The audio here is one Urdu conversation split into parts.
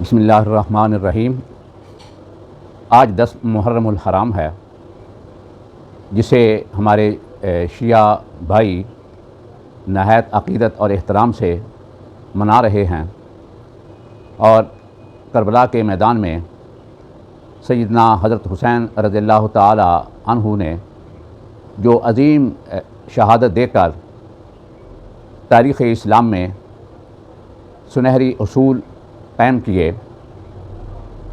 بسم اللہ الرحمن الرحیم۔ آج 10 محرم الحرام ہے، جسے ہمارے شیعہ بھائی نہایت عقیدت اور احترام سے منا رہے ہیں، اور کربلا کے میدان میں سیدنا حضرت حسین رضی اللہ تعالی عنہ نے جو عظیم شہادت دے کر تاریخ اسلام میں سنہری اصول قائم کیے،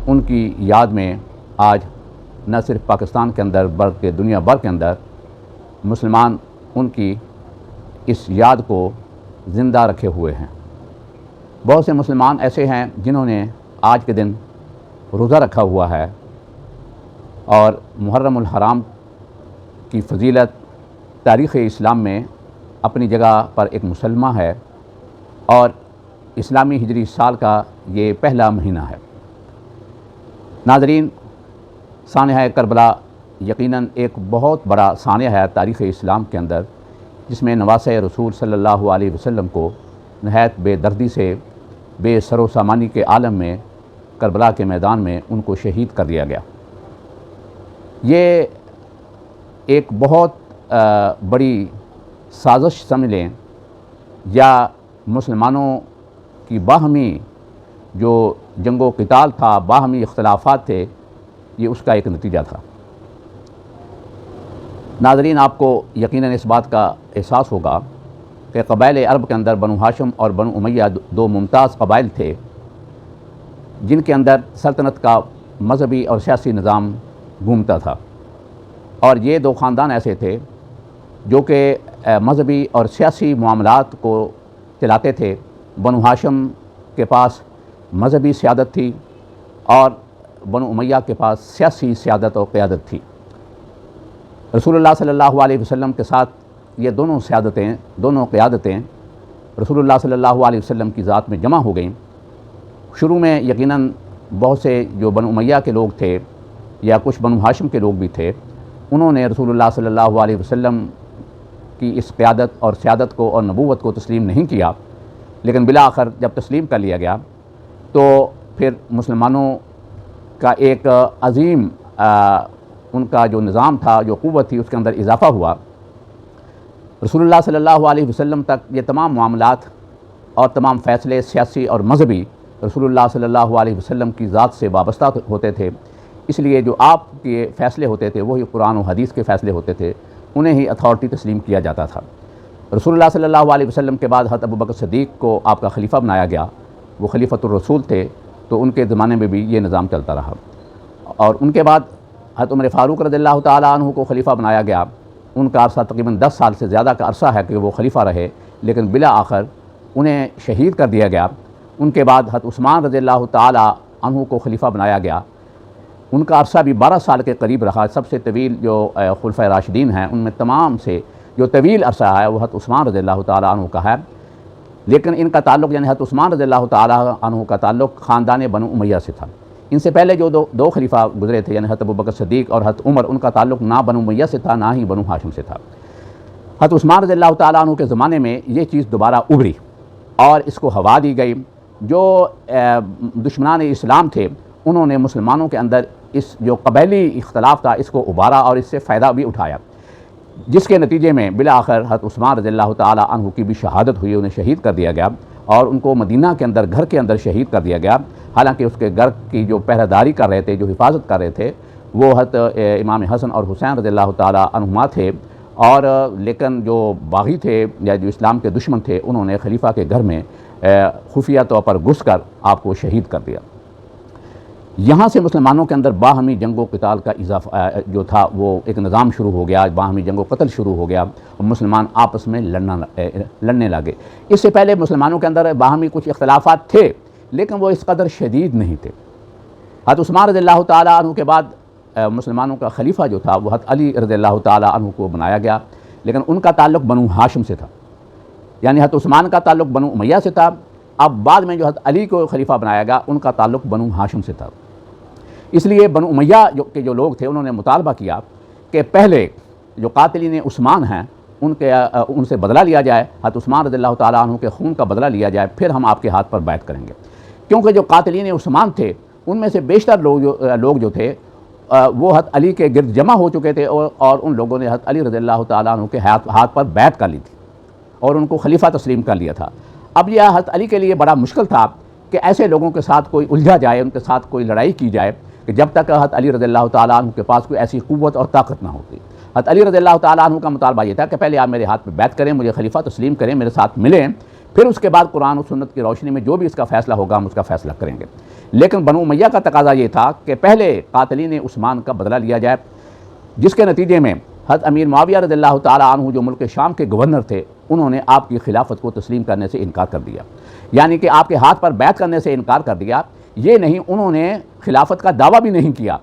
ان کی یاد میں آج نہ صرف پاکستان کے اندر بلکہ دنیا بھر کے اندر مسلمان ان کی اس یاد کو زندہ رکھے ہوئے ہیں۔ بہت سے مسلمان ایسے ہیں جنہوں نے آج کے دن روزہ رکھا ہوا ہے، اور محرم الحرام کی فضیلت تاریخ اسلام میں اپنی جگہ پر ایک مسلمہ ہے، اور اسلامی ہجری سال کا یہ پہلا مہینہ ہے۔ ناظرین، سانحہ کربلا یقیناً ایک بہت بڑا سانحہ ہے تاریخ اسلام کے اندر، جس میں نواسۂ رسول صلی اللہ علیہ وسلم کو نہایت بے دردی سے بے سر و سامانی کے عالم میں کربلا کے میدان میں ان کو شہید کر دیا گیا۔ یہ ایک بہت بڑی سازش سمجھ لیں، یا مسلمانوں کی باہمی جو جنگ و قتال تھا، باہمی اختلافات تھے، یہ اس کا ایک نتیجہ تھا۔ ناظرین، آپ کو یقیناً اس بات کا احساس ہوگا کہ قبائل عرب کے اندر بنو ہاشم اور بنو امیہ دو ممتاز قبائل تھے، جن کے اندر سلطنت کا مذہبی اور سیاسی نظام گھومتا تھا، اور یہ دو خاندان ایسے تھے جو کہ مذہبی اور سیاسی معاملات کو چلاتے تھے۔ بنو ہاشم کے پاس مذہبی سیادت تھی، اور بنو امیہ کے پاس سیاسی سیادت اور قیادت تھی۔ رسول اللہ صلی اللہ علیہ وسلم کے ساتھ یہ دونوں سیادتیں، دونوں قیادتیں رسول اللہ صلی اللہ علیہ وسلم کی ذات میں جمع ہو گئیں۔ شروع میں یقیناً بہت سے جو بنو امیہ کے لوگ تھے، یا کچھ بنو ہاشم کے لوگ بھی تھے، انہوں نے رسول اللہ صلی اللہ علیہ وسلم کی اس قیادت اور سیادت کو اور نبوت کو تسلیم نہیں کیا، لیکن بالآخر جب تسلیم کر لیا گیا تو پھر مسلمانوں کا ایک عظیم ان کا جو نظام تھا، جو قوت تھی، اس کے اندر اضافہ ہوا۔ رسول اللہ صلی اللہ علیہ وسلم تک یہ تمام معاملات اور تمام فیصلے سیاسی اور مذہبی رسول اللہ صلی اللہ علیہ وسلم کی ذات سے وابستہ ہوتے تھے، اس لیے جو آپ کے فیصلے ہوتے تھے وہی قرآن و حدیث کے فیصلے ہوتے تھے، انہیں ہی اتھارٹی تسلیم کیا جاتا تھا۔ رسول اللہ صلی اللہ علیہ وسلم کے بعد حضرت ابوبکر صدیق کو آپ کا خلیفہ بنایا گیا، وہ خلیفۃ الرسول تھے، تو ان کے زمانے میں بھی یہ نظام چلتا رہا، اور ان کے بعد حضرت عمر فاروق رضی اللہ تعالیٰ عنہ کو خلیفہ بنایا گیا۔ ان کا عرصہ تقریباً 10 سال سے زیادہ کا عرصہ ہے کہ وہ خلیفہ رہے، لیکن بالآخر انہیں شہید کر دیا گیا۔ ان کے بعد حضرت عثمان رضی اللہ تعالیٰ عنہ کو خلیفہ بنایا گیا۔ ان کا عرصہ بھی 12 سال کے قریب رہا۔ سب سے طویل جو خلفۂ راشدین ہیں، ان میں تمام سے جو طویل عرصہ ہے وہ حضرت عثمان رضی اللہ تعالیٰ عنہ کا ہے، لیکن ان کا تعلق، یعنی حضرت عثمان رضی اللہ تعالیٰ عنہ کا تعلق خاندان بنو امیہ سے تھا۔ ان سے پہلے جو دو خلیفہ گزرے تھے، یعنی حضرت ابوبکر صدیق اور حضرت عمر، ان کا تعلق نہ بنو امیہ سے تھا، نہ ہی بنو ہاشم سے تھا۔ حضرت عثمان رضی اللہ تعالیٰ عنہ کے زمانے میں یہ چیز دوبارہ ابھری، اور اس کو ہوا دی گئی۔ جو دشمنان اسلام تھے، انہوں نے مسلمانوں کے اندر اس جو قبیلی اختلاف تھا، اس کو ابھارا اور اس سے فائدہ بھی اٹھایا، جس کے نتیجے میں بالآخر حضرت عثمان رضی اللہ تعالیٰ عنہ کی بھی شہادت ہوئی، انہیں شہید کر دیا گیا، اور ان کو مدینہ کے اندر، گھر کے اندر شہید کر دیا گیا۔ حالانکہ اس کے گھر کی جو پہرہ داری کر رہے تھے، جو حفاظت کر رہے تھے، وہ حضرت امام حسن اور حسین رضی اللہ تعالیٰ عنہما تھے، اور لیکن جو باغی تھے یا جو اسلام کے دشمن تھے، انہوں نے خلیفہ کے گھر میں خفیہ طور پر گھس کر آپ کو شہید کر دیا۔ یہاں سے مسلمانوں کے اندر باہمی جنگ و قتال کا اضافہ جو تھا، وہ ایک نظام شروع ہو گیا، باہمی جنگ و قتل شروع ہو گیا، اور مسلمان آپس میں لڑنے لگے۔ اس سے پہلے مسلمانوں کے اندر باہمی کچھ اختلافات تھے، لیکن وہ اس قدر شدید نہیں تھے۔ حضرت عثمان رضی اللہ تعالیٰ عنہ کے بعد مسلمانوں کا خلیفہ جو تھا وہ حضرت علی رضی اللہ تعالیٰ عنہ کو بنایا گیا، لیکن ان کا تعلق بنو ہاشم سے تھا، یعنی حضرت عثمان کا تعلق بنو امیہ سے تھا۔ اب بعد میں جو حضرت علی کو خلیفہ بنایا گیا، ان کا تعلق بنو ہاشم سے تھا۔ اس لیے بنو امیہ کے جو لوگ تھے، انہوں نے مطالبہ کیا کہ پہلے جو قاتلین عثمان ہیں ان سے بدلہ لیا جائے، حضرت عثمان رضی اللہ تعالیٰ عنہ کے خون کا بدلہ لیا جائے، پھر ہم آپ کے ہاتھ پر بیعت کریں گے۔ کیونکہ جو قاتلین عثمان تھے ان میں سے بیشتر لوگ جو تھے وہ حضرت علی کے گرد جمع ہو چکے تھے اور ان لوگوں نے حضرت علی رضی اللہ تعالیٰ عنہ کے ہاتھ پر بیعت کر لی تھی اور ان کو خلیفہ تسلیم کر لیا تھا۔ اب یہ حضرت علی کے لیے بڑا مشکل تھا کہ ایسے لوگوں کے ساتھ کوئی الجھا جائے، ان کے ساتھ کوئی لڑائی کی جائے کہ جب تک حضرت علی رضی اللہ تعالیٰ عنہ کے پاس کوئی ایسی قوت اور طاقت نہ ہوتی۔ حضرت علی رضی اللہ تعالیٰ عنہ کا مطالبہ یہ تھا کہ پہلے آپ میرے ہاتھ پہ بیعت کریں، مجھے خلیفہ تسلیم کریں، میرے ساتھ ملیں، پھر اس کے بعد قرآن و سنت کی روشنی میں جو بھی اس کا فیصلہ ہوگا ہم اس کا فیصلہ کریں گے۔ لیکن بنو امیہ کا تقاضا یہ تھا کہ پہلے قاتلین عثمان کا بدلہ لیا جائے، جس کے نتیجے میں حضرت امیر معاویہ رضی اللہ تعالیٰ عنہ جو ملک شام کے گورنر تھے انہوں نے آپ کی خلافت کو تسلیم کرنے سے انکار کر دیا، یعنی کہ آپ کے ہاتھ پر بیعت کرنے سے انکار کر دیا۔ یہ نہیں، انہوں نے خلافت کا دعویٰ بھی نہیں کیا،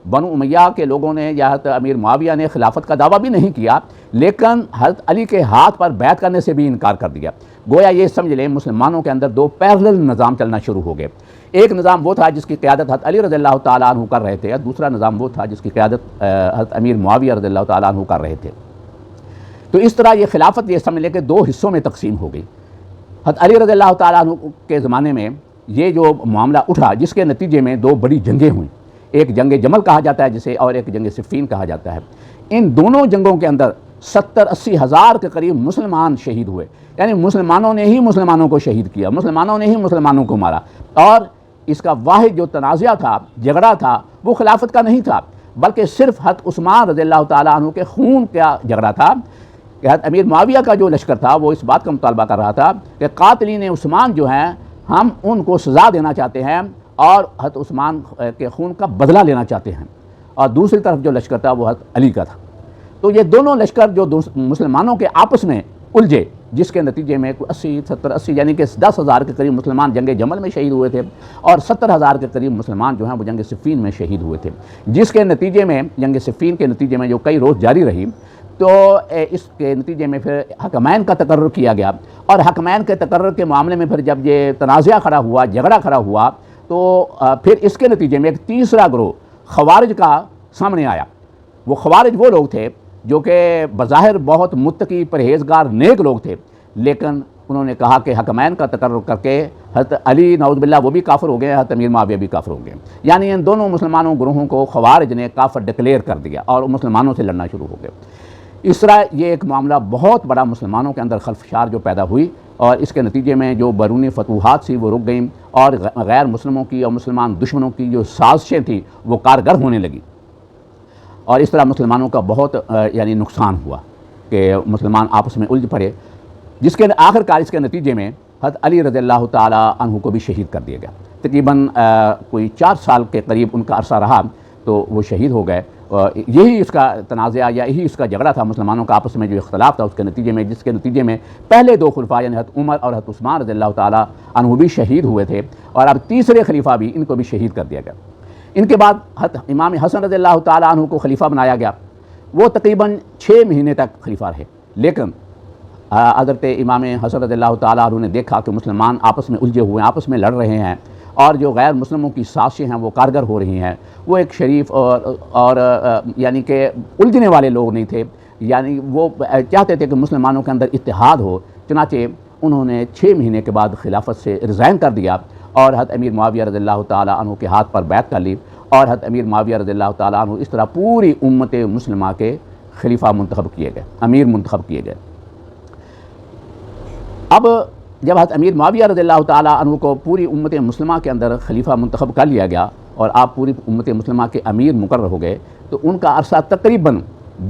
بنو امیہ کے لوگوں نے یا حضرت امیر معاویہ نے خلافت کا دعویٰ بھی نہیں کیا، لیکن حضرت علی کے ہاتھ پر بیعت کرنے سے بھی انکار کر دیا۔ گویا یہ سمجھ لیں مسلمانوں کے اندر دو پیرلل نظام چلنا شروع ہو گئے۔ ایک نظام وہ تھا جس کی قیادت حضرت علی رضی اللہ تعالیٰ عنہ کر رہے تھے، اور دوسرا نظام وہ تھا جس کی قیادت حضرت امیر معاویہ رضی اللہ تعالیٰ عنہ کر رہے تھے۔ تو اس طرح یہ خلافت یہ سمجھ لیں کہ دو حصوں میں تقسیم ہو گئی۔ حضرت علی رضی اللہ تعالیٰ عنہ کے زمانے میں یہ جو معاملہ اٹھا، جس کے نتیجے میں دو بڑی جنگیں ہوئیں، ایک جنگ جمل کہا جاتا ہے جسے، اور ایک جنگ صفین کہا جاتا ہے۔ ان دونوں جنگوں کے اندر 70-80 ہزار کے قریب مسلمان شہید ہوئے، یعنی مسلمانوں نے ہی مسلمانوں کو شہید کیا، مسلمانوں نے ہی مسلمانوں کو مارا۔ اور اس کا واحد جو تنازع تھا، جھگڑا تھا، وہ خلافت کا نہیں تھا، بلکہ صرف حضرت عثمان رضی اللہ تعالیٰ عنہ کے خون کا جھگڑا تھا کہ حضرت امیر معاویہ کا جو لشکر تھا وہ اس بات کا مطالبہ کر رہا تھا کہ قاتلین عثمان جو ہیں ہم ان کو سزا دینا چاہتے ہیں اور حضرت عثمان کے خون کا بدلہ لینا چاہتے ہیں، اور دوسری طرف جو لشکر تھا وہ حضرت علی کا تھا۔ تو یہ دونوں لشکر جو مسلمانوں کے آپس میں الجھے، جس کے نتیجے میں 80 یعنی کہ 10,000 کے قریب مسلمان جنگ جمل میں شہید ہوئے تھے، اور 70,000 کے قریب مسلمان جو ہیں وہ جنگ صفین میں شہید ہوئے تھے، جس کے نتیجے میں جنگ صفین کے نتیجے میں جو کئی روز جاری رہی، تو اس کے نتیجے میں پھر حکمین کا تقرر کیا گیا، اور حکمین کے تقرر کے معاملے میں پھر جب یہ تنازع کھڑا ہوا، جھگڑا کھڑا ہوا، تو پھر اس کے نتیجے میں ایک تیسرا گروہ خوارج کا سامنے آیا۔ وہ خوارج وہ لوگ تھے جو کہ بظاہر بہت متقی، پرہیزگار، نیک لوگ تھے، لیکن انہوں نے کہا کہ حکمین کا تقرر کر کے حضرت علی نعوذ باللہ وہ بھی کافر ہو گئے، حضرت امیر معاویہ بھی کافر ہو گئے، یعنی ان دونوں مسلمانوں گروہوں کو خوارج نے کافر ڈکلیئر کر دیا اور مسلمانوں سے لڑنا شروع ہو گئے۔ اس طرح یہ ایک معاملہ بہت بڑا مسلمانوں کے اندر خلفشار جو پیدا ہوئی، اور اس کے نتیجے میں جو بیرونی فتوحات سی وہ رک گئیں، اور غیر مسلموں کی اور مسلمان دشمنوں کی جو سازشیں تھیں وہ کارگر ہونے لگی، اور اس طرح مسلمانوں کا بہت یعنی نقصان ہوا کہ مسلمان آپس میں الجھ پڑے، جس کے آخر کار اس کے نتیجے میں حضرت علی رضی اللہ تعالیٰ عنہ کو بھی شہید کر دیا گیا۔ تقریباً کوئی 4 سال کے قریب ان کا عرصہ رہا تو وہ شہید ہو گئے۔ یہی اس کا تنازع یا یہی اس کا جھگڑا تھا مسلمانوں کا آپس میں جو اختلاف تھا، اس کے نتیجے میں، جس کے نتیجے میں پہلے 2 خلفاء یعنی حضرت عمر اور حضرت عثمان رضی اللہ تعالیٰ عنہ بھی شہید ہوئے تھے، اور اب تیسرے خلیفہ بھی ان کو بھی شہید کر دیا گیا۔ ان کے بعد حضرت امام حسن رضی اللہ تعالیٰ عنہ کو خلیفہ بنایا گیا۔ وہ تقریباً 6 مہینے تک خلیفہ رہے، لیکن حضرت امام حسن رضی اللہ تعالیٰ عنہ نے دیکھا کہ مسلمان آپس میں الجھے ہوئے ہیں، آپس میں لڑ رہے ہیں، اور جو غیر مسلموں کی سازشیں ہیں وہ کارگر ہو رہی ہیں۔ وہ ایک شریف اور یعنی کہ الجھنے والے لوگ نہیں تھے، یعنی وہ چاہتے تھے کہ مسلمانوں کے اندر اتحاد ہو، چنانچہ انہوں نے 6 مہینے کے بعد خلافت سے ریزائن کر دیا، اور حضرت امیر معاویہ رضی اللہ تعالیٰ عنہ کے ہاتھ پر بیعت کر لی، اور حضرت امیر معاویہ رضی اللہ تعالیٰ عنہ اس طرح پوری امت مسلمہ کے خلیفہ منتخب کیے گئے، امیر منتخب کیے گئے۔ اب جب حضرت امیر معاویہ رضی اللہ تعالیٰ عنہ کو پوری امت مسلمہ کے اندر خلیفہ منتخب کر لیا گیا، اور آپ پوری امت مسلمہ کے امیر مقرر ہو گئے، تو ان کا عرصہ تقریباً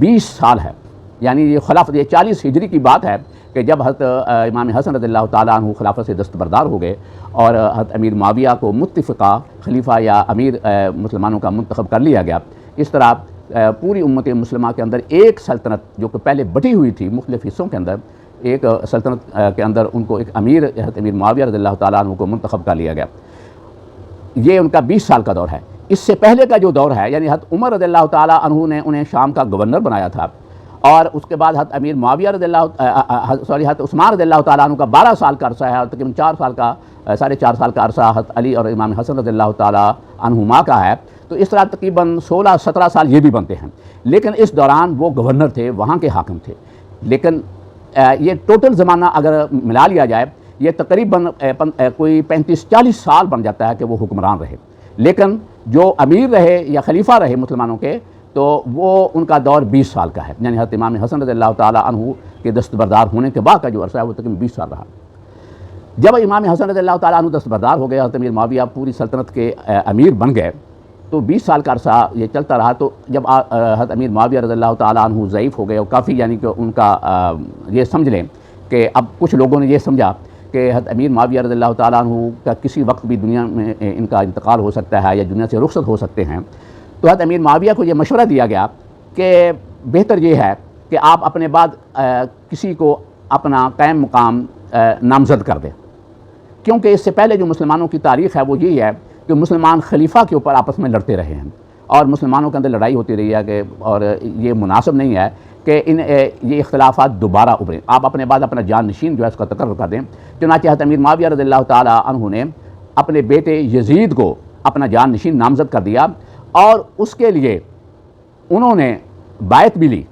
20 سال ہے، یعنی یہ خلافت، یہ 40 ہجری کی بات ہے کہ جب حضرت امام حسن رضی اللہ تعالیٰ عنہ خلافت سے دستبردار ہو گئے، اور حضرت امیر معاویہ کو متفقہ خلیفہ یا امیر مسلمانوں کا منتخب کر لیا گیا۔ اس طرح پوری امت مسلمہ کے اندر ایک سلطنت جو کہ پہلے بٹی ہوئی تھی مختلف حصوں کے اندر، ایک سلطنت کے اندر ان کو ایک امیر حضرت امیر معاویہ رضی اللہ تعالیٰ عنہ کو منتخب کر لیا گیا۔ یہ ان کا 20 سال کا دور ہے۔ اس سے پہلے کا جو دور ہے، یعنی حضرت عمر رضی اللہ تعالیٰ عنہ نے انہیں شام کا گورنر بنایا تھا، اور اس کے بعد حضرت امیر معاویہ رضی حضرت عثمان رضی اللہ تعالیٰ عنہ کا 12 سال کا عرصہ ہے، اور تقریباً 4.5 سال کا عرصہ حضرت علی اور امام حسن رضی اللہ تعالیٰ عنہما کا ہے۔ تو اس طرح تقریباً 16-17 سال یہ بھی بنتے ہیں، لیکن اس دوران وہ گورنر تھے، وہاں کے حاکم تھے۔ لیکن یہ ٹوٹل زمانہ اگر ملا لیا جائے، یہ تقریباً کوئی 35-40 سال بن جاتا ہے کہ وہ حکمران رہے، لیکن جو امیر رہے یا خلیفہ رہے مسلمانوں کے تو وہ ان کا دور 20 سال کا ہے، یعنی حضرت امام حسن رضی اللہ تعالیٰ عنہ کے دستبردار ہونے کے بعد کا جو عرصہ ہے وہ تقریباً 20 سال رہا۔ جب امام حسن رضی اللہ تعالیٰ عنہ دستبردار ہو گئے، حضرت امیر معاویہ پوری سلطنت کے امیر بن گئے، تو 20 سال کا عرصہ یہ چلتا رہا۔ تو جب حضرت امیر معاویہ رضی اللہ تعالیٰ عنہ ضعیف ہو گئے اور کافی، یعنی کہ ان کا یہ سمجھ لیں کہ اب کچھ لوگوں نے یہ سمجھا کہ حضرت امیر معاویہ رضی اللہ تعالیٰ عنہ کا کسی وقت بھی دنیا میں ان کا انتقال ہو سکتا ہے یا دنیا سے رخصت ہو سکتے ہیں، تو حضرت امیر معاویہ کو یہ مشورہ دیا گیا کہ بہتر یہ ہے کہ آپ اپنے بعد کسی کو اپنا قائم مقام نامزد کر دیں، کیونکہ اس سے پہلے جو مسلمانوں کی تاریخ ہے وہ یہی ہے کہ مسلمان خلیفہ کے اوپر آپس میں لڑتے رہے ہیں اور مسلمانوں کے اندر لڑائی ہوتی رہی ہے کہ اور یہ مناسب نہیں ہے کہ یہ اختلافات دوبارہ ابھریں، آپ اپنے بعد اپنا جان نشین جو ہے اس کا تقرر کر دیں۔ چنانچہ حضرت امیر معاویہ رضی اللہ تعالیٰ عنہ نے اپنے بیٹے یزید کو اپنا جان نشین نامزد کر دیا، اور اس کے لیے انہوں نے بیعت بھی لی،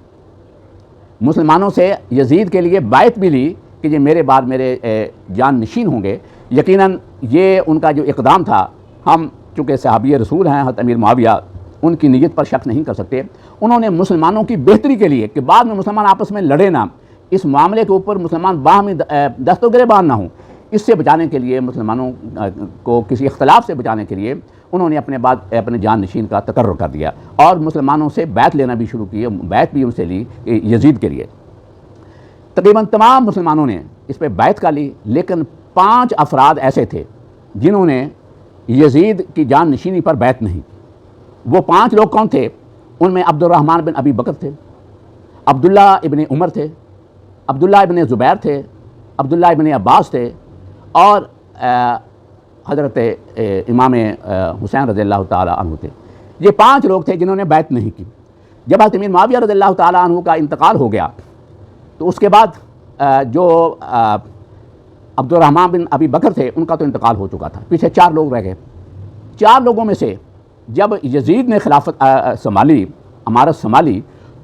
مسلمانوں سے یزید کے لیے بیعت بھی لی کہ یہ میرے بعد میرے جان نشین ہوں گے۔ یقیناً یہ ان کا جو اقدام تھا، ہم چونکہ صحابی رسول ہیں حضرت امیر معاویہ، ان کی نیت پر شک نہیں کر سکتے، انہوں نے مسلمانوں کی بہتری کے لیے کہ بعد میں مسلمان آپس میں لڑے نہ، اس معاملے کے اوپر مسلمان باہمی دست و گریبان نہ ہوں، اس سے بچانے کے لیے، مسلمانوں کو کسی اختلاف سے بچانے کے لیے انہوں نے اپنے بعد اپنے جان نشین کا تقرر کر دیا اور مسلمانوں سے بیعت لینا بھی شروع کی، بیعت بھی ان سے لی یزید کے لیے۔ تقریباً تمام مسلمانوں نے اس پہ بیعت کا لی، لیکن 5 افراد ایسے تھے جنہوں نے یزید کی جان نشینی پر بیعت نہیں۔ وہ 5 لوگ کون تھے؟ ان میں عبد الرحمن بن ابی بکر تھے، عبداللہ ابن عمر تھے، عبداللہ ابن زبیر تھے، عبداللہ ابن عباس تھے، اور حضرت امام حسین رضی اللہ تعالیٰ عنہ تھے۔ یہ 5 لوگ تھے جنہوں نے بیعت نہیں کی۔ جب حضرت امیر معاویہ رضی اللہ تعالیٰ عنہ کا انتقال ہو گیا تو اس کے بعد جو عبد الرحمن بن ابی بکر تھے ان کا تو انتقال ہو چکا تھا، پیچھے 4 لوگ رہ گئے۔ 4 لوگوں میں سے جب یزید نے خلافت سنبھالی، امارت سنبھالی،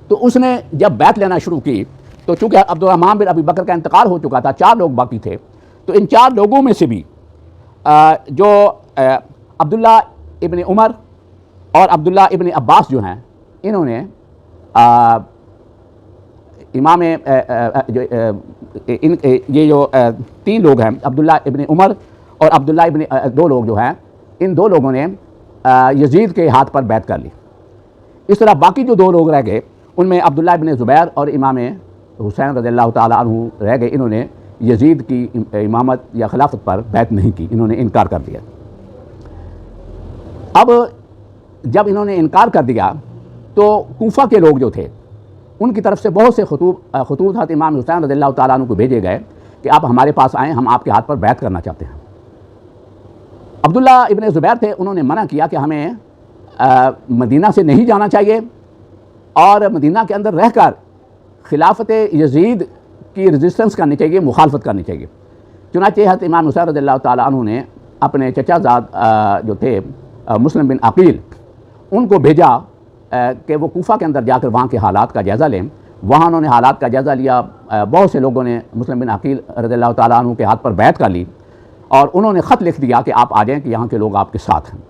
تو اس نے جب بیعت لینا شروع کی تو چونکہ عبد الرحمن بن ابی بکر کا انتقال ہو چکا تھا، 4 لوگ باقی تھے، تو ان 4 لوگوں میں سے بھی جو عبداللہ ابن عمر اور عبداللہ ابن عباس جو ہیں، انہوں نے امام یہ جو 3 لوگ ہیں، عبداللہ ابن عمر اور عبداللہ ابن 2 لوگ جو ہیں، ان 2 لوگوں نے یزید کے ہاتھ پر بیعت کر لی۔ اس طرح باقی جو 2 لوگ رہ گئے ان میں عبداللہ ابن زبیر اور امام حسین رضی اللہ تعالیٰ عنہ رہ گئے، انہوں نے یزید کی امامت یا خلافت پر بیعت نہیں کی، انہوں نے انکار کر دیا۔ اب جب انہوں نے انکار کر دیا تو کوفہ کے لوگ جو تھے ان کی طرف سے بہت سے خطوط حضرت امام حسین رضی اللہ تعالیٰ عنہ کو بھیجے گئے کہ آپ ہمارے پاس آئیں، ہم آپ کے ہاتھ پر بیعت کرنا چاہتے ہیں۔ عبداللہ ابن زبیر تھے، انہوں نے منع کیا کہ ہمیں مدینہ سے نہیں جانا چاہیے اور مدینہ کے اندر رہ کر خلافت یزید کی ریزسٹنس کرنی چاہیے، مخالفت کرنی چاہیے۔ چنانچہ حضرت امام حسین رضی اللہ تعالیٰ عنہ نے اپنے چچا زاد جو تھے مسلم بن عقیل، ان کو بھیجا کہ وہ کوفہ کے اندر جا کر وہاں کے حالات کا جائزہ لیں۔ وہاں انہوں نے حالات کا جائزہ لیا، بہت سے لوگوں نے مسلم بن عقیل رضی اللہ تعالیٰ عنہ کے ہاتھ پر بیعت کر لی اور انہوں نے خط لکھ دیا کہ آپ آ جائیں کہ یہاں کے لوگ آپ کے ساتھ ہیں۔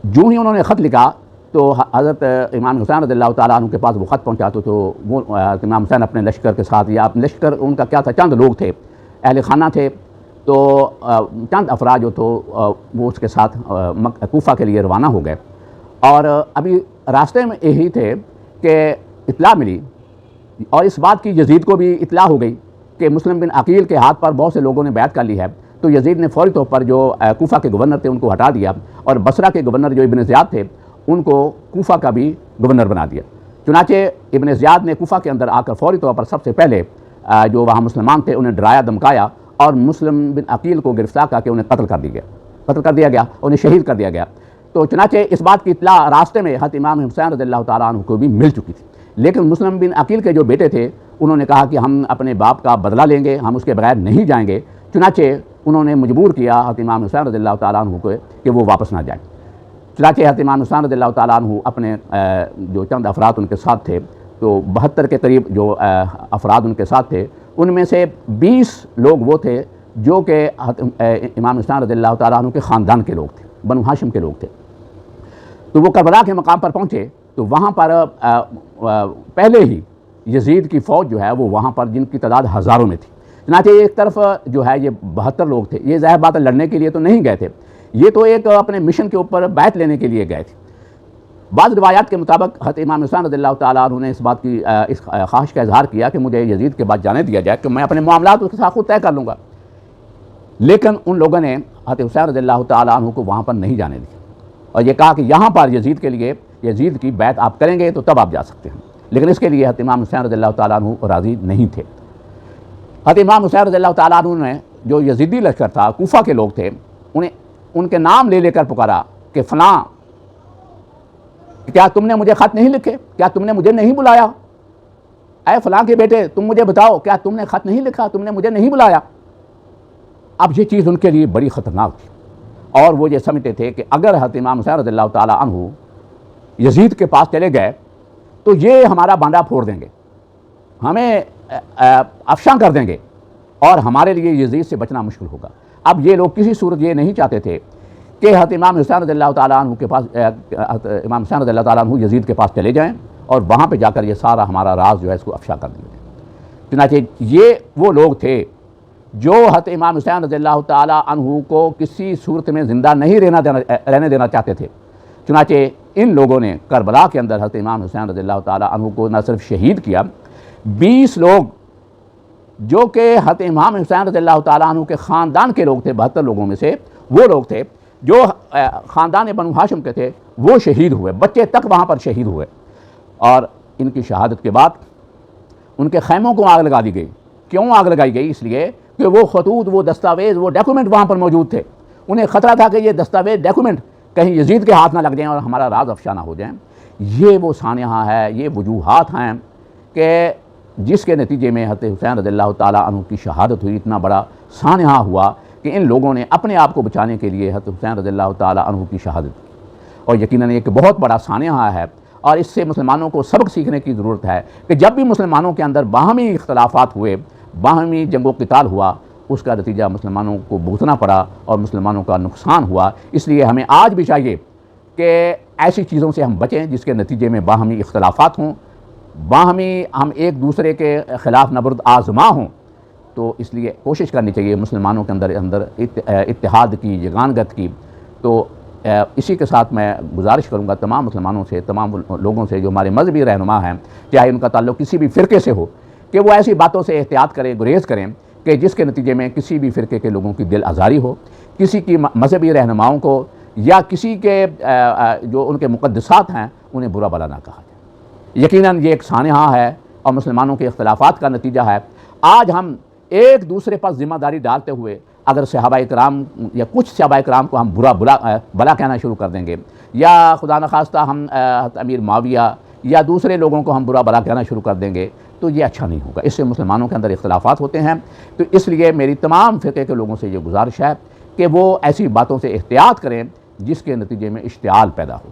جو ہی انہوں نے خط لکھا تو حضرت امام حسین رضی اللہ تعالیٰ عنہ کے پاس وہ خط پہنچا تو وہ امام حسین اپنے لشکر کے ساتھ، یا لشکر ان کا کیا تھا، چند لوگ تھے، اہل خانہ تھے، تو چند افراد جو تو وہ اس کے ساتھ کوفہ کے لیے روانہ ہو گئے۔ اور ابھی راستے میں یہی تھے کہ اطلاع ملی، اور اس بات کی یزید کو بھی اطلاع ہو گئی کہ مسلم بن عقیل کے ہاتھ پر بہت سے لوگوں نے بیعت کر لی ہے، تو یزید نے فوری طور پر جو کوفہ کے گورنر تھے ان کو ہٹا دیا، اور بصرہ کے گورنر جو ابن زیاد تھے ان کو کوفہ کا بھی گورنر بنا دیا۔ چنانچہ ابن زیاد نے کوفہ کے اندر آ کر فوری طور پر سب سے پہلے جو وہاں مسلمان تھے انہیں ڈرایا دمکایا اور مسلم بن عقیل کو گرفتار کر کے انہیں قتل کر دیا گیا، انہیں شہید کر دیا گیا۔ تو چنانچہ اس بات کی اطلاع راستے میں حضرت امام حسین رضی اللہ تعالیٰ عنہ کو بھی مل چکی تھی، لیکن مسلم بن عقیل کے جو بیٹے تھے انہوں نے کہا کہ ہم اپنے باپ کا بدلہ لیں گے، ہم اس کے بغیر نہیں جائیں گے۔ چنانچہ انہوں نے مجبور کیا حضرت امام حسین رضی اللہ تعالیٰ عنہ کو کہ وہ واپس نہ جائیں۔ چنانچہ حضرت امام حسین رضی اللہ تعالیٰ عنہ اپنے جو چند افراد ان کے ساتھ تھے، تو 72 کے قریب جو افراد ان کے ساتھ تھے، ان میں سے 20 لوگ وہ تھے جو کہ امام حسین رضی اللہ تعالیٰ عنہ کے خاندان کے لوگ تھے، بنو ہاشم کے لوگ تھے۔ تو وہ کربلا کے مقام پر پہنچے تو وہاں پر پہلے ہی یزید کی فوج جو ہے وہ وہاں پر، جن کی تعداد ہزاروں میں تھی، چنانچہ ایک طرف جو ہے یہ 72 لوگ تھے، یہ ظاہر بات لڑنے کے لیے تو نہیں گئے تھے، یہ تو ایک اپنے مشن کے اوپر بیعت لینے کے لیے گئے تھے۔ بعض روایات کے مطابق حضرت امام حسین رضی اللہ تعالیٰ عنہ نے اس بات کی اس خواہش کا اظہار کیا کہ مجھے یزید کے بعد جانے دیا جائے کہ میں اپنے معاملات اس کے ساتھ خود طے کر لوں گا، لیکن ان لوگوں نے حضرت حسین رضی اللہ تعالیٰ عنہ کو وہاں پر نہیں جانے دیا اور یہ کہا کہ یہاں پر یزید کے لیے، یزید کی بیعت آپ کریں گے تو تب آپ جا سکتے ہیں، لیکن اس کے لیے حضرت امام حسین رضی اللہ تعالیٰ عنہ راضی نہیں تھے۔ حضرت امام حسین رضی اللہ تعالیٰ عنہ نے جو یزیدی لشکر تھا، کوفہ کے لوگ تھے، انہیں ان کے نام لے لے کر پکارا کہ فلاں، کیا تم نے مجھے خط نہیں لکھے؟ کیا تم نے مجھے نہیں بلایا؟ اے فلاں کے بیٹے تم مجھے بتاؤ، کیا تم نے خط نہیں لکھا؟ تم نے مجھے نہیں بلایا؟ اب یہ چیز ان کے لیے بڑی خطرناک تھی اور وہ یہ سمجھتے تھے کہ اگر حضرت امام حسین رضی اللہ تعالیٰ عنہ یزید کے پاس چلے گئے تو یہ ہمارا بانڈا پھوڑ دیں گے، ہمیں افشاں کر دیں گے اور ہمارے لیے یزید سے بچنا مشکل ہوگا۔ اب یہ لوگ کسی صورت یہ نہیں چاہتے تھے کہ حضرت امام حسین رضی اللہ تعالیٰ عنہ کے پاس، امام حسین رضی اللہ تعالیٰ عنہ یزید کے پاس چلے جائیں اور وہاں پہ جا کر یہ سارا ہمارا راز جو ہے اس کو افشا کر دیں گے۔ چنانچہ یہ وہ لوگ تھے جو حضرت امام حسین رضی اللہ تعالیٰ عنہ کو کسی صورت میں زندہ نہیں رہنے دینا چاہتے تھے۔ چنانچہ ان لوگوں نے کربلا کے اندر حضرت امام حسین رضی اللہ تعالیٰ عنہ کو نہ صرف شہید کیا، 20 لوگ جو کہ حضرت امام حسین رضی اللہ تعالیٰ عنہ کے خاندان کے لوگ تھے، 72 لوگوں میں سے وہ لوگ تھے جو خاندان بنو ہاشم کے تھے، وہ شہید ہوئے، بچے تک وہاں پر شہید ہوئے۔ اور ان کی شہادت کے بعد ان کے خیموں کو آگ لگا دی گئی۔ کیوں آگ لگائی گئی؟ اس لیے کہ وہ خطوط، وہ دستاویز، وہ ڈاکومنٹ وہاں پر موجود تھے، انہیں خطرہ تھا کہ یہ دستاویز، ڈاکومنٹ کہیں یزید کے ہاتھ نہ لگ جائیں اور ہمارا راز افشا نہ ہو جائیں۔ یہ وہ سانحہ ہے، یہ وجوہات ہیں کہ جس کے نتیجے میں حضرت حسین رضی اللہ تعالیٰ عنہ کی شہادت ہوئی۔ اتنا بڑا سانحہ ہوا کہ ان لوگوں نے اپنے آپ کو بچانے کے لیے حضرت حسین رضی اللہ تعالیٰ عنہ کی شہادت کی، اور یقیناً ایک بہت بڑا سانحہ ہے اور اس سے مسلمانوں کو سبق سیکھنے کی ضرورت ہے کہ جب بھی مسلمانوں کے اندر باہمی اختلافات ہوئے، باہمی جنگ و قتال ہوا، اس کا نتیجہ مسلمانوں کو بھگتنا پڑا اور مسلمانوں کا نقصان ہوا۔ اس لیے ہمیں آج بھی چاہیے کہ ایسی چیزوں سے ہم بچیں جس کے نتیجے میں باہمی اختلافات ہوں، باہمی ہم ایک دوسرے کے خلاف نبرد آزما ہوں۔ تو اس لیے کوشش کرنی چاہیے مسلمانوں کے اندر اتحاد کی، یگانگت کی۔ تو اسی کے ساتھ میں گزارش کروں گا تمام مسلمانوں سے، تمام لوگوں سے جو ہمارے مذہبی رہنما ہیں، چاہے ان کا تعلق کسی بھی فرقے سے ہو، کہ وہ ایسی باتوں سے احتیاط کریں، گریز کریں کہ جس کے نتیجے میں کسی بھی فرقے کے لوگوں کی دل آزاری ہو، کسی کی مذہبی رہنماؤں کو یا کسی کے جو ان کے مقدسات ہیں انہیں برا بھلا نہ کہا جائے۔ یقیناً یہ ایک سانحہ ہے اور مسلمانوں کے اختلافات کا نتیجہ ہے۔ آج ہم ایک دوسرے پر ذمہ داری ڈالتے ہوئے اگر صحابہ کرام یا کچھ صحابہ کرام کو ہم بلا کہنا شروع کر دیں گے، یا خدا نخواستہ ہم امیر معاویہ یا دوسرے لوگوں کو ہم برا بلا کہنا شروع کر دیں گے تو یہ اچھا نہیں ہوگا۔ اس سے مسلمانوں کے اندر اختلافات ہوتے ہیں۔ تو اس لیے میری تمام فرقے کے لوگوں سے یہ گزارش ہے کہ وہ ایسی باتوں سے احتیاط کریں جس کے نتیجے میں اشتعال پیدا ہو۔